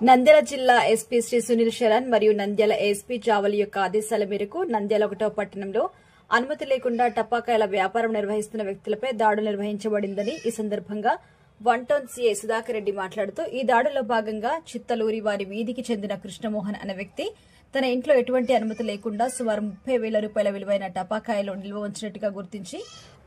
నంద్యాల జిల్లా ఎస్పీ శ్రీ సునీల్ శరణ్ మరియు నంద్యాల ఎస్పీ జావలి యొక్క ఆదేశాల మేరకు నంద్యాల 1వ పట్టణంలో అనుమతి లేకుండా టపాకాయల వ్యాపారం నిర్వహిస్తున్న వ్యక్తులపై దాడులు నిర్వహించబడిందని ఈ సందర్భంగా 1 టౌన్ సీఐ సుధాకర్ రెడ్డి మాట్లాడుతూ ఈ దాడుల్లో భాగంగా చిత్తలూరి వారి వీధికి చెందిన కృష్ణమోహన్ అనే వ్యక్తి తన ఇంట్లో ఎటువంటి అనుమతి లేకుండా సుమారు 30,000 రూపాయల విలువైన టపాకాయలు నిల్వ ఉంచినట్టుగా గుర్తించి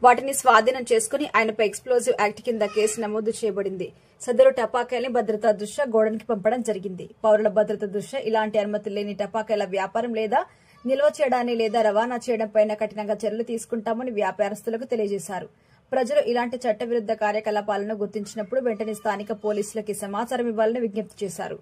వాటిని స్వాధీనం చేసుకుని ఆయనపై ఎక్స్ప్లోజివ్ యాక్ట్ కింద కేసు నమోదు చేయబడింది. సదరు టపాకాయల్ని భద్రతా దృష్ట్యా గోడౌన్కి పంపడం జరిగింది. పౌరుల భద్రత దృష్ట్యా ఇలాంటి అనుమతి లేని టపాకాయల వ్యాపారం లేదా నిల్వ చేయడాన్ని లేదా రవాణా చేయడం పైన కఠినంగా చర్యలు తీసుకుంటామని వ్యాపారస్తులకు తెలియజేశారు. ప్రజలు ఇలాంటి చట్టవిరుద్ద కార్యకలాపాలను గుర్తించినప్పుడు వెంటనే స్థానిక పోలీసులకి సమాచారం ఇవ్వాలని విజ్ఞప్తి చేశారు.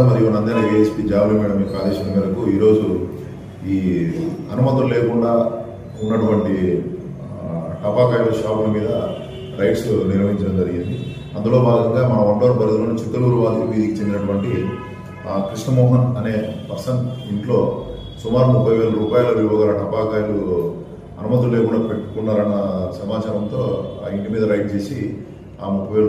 మరియు నంద్యాల ఏఎస్పీ జావలి మేడం యొక్క ఆదేశం మేరకు ఈరోజు ఈ అనుమతులు లేకుండా ఉన్నటువంటి టపాకాయల షాపుల మీద రైడ్స్ నిర్వహించడం జరిగింది. అందులో భాగంగా మన 1 టౌన్ పరిధిలోని చిత్తలూరు వారి వీధికి చెందినటువంటి కృష్ణమోహన్ అనే పర్సన్ ఇంట్లో సుమారు 30,000 రూపాయల విలువ గల టపాకాయలు అనుమతులు లేకుండా పెట్టుకున్నారన్న సమాచారంతో ఆ ఇంటి మీద రైడ్ చేసి ఆ 30,000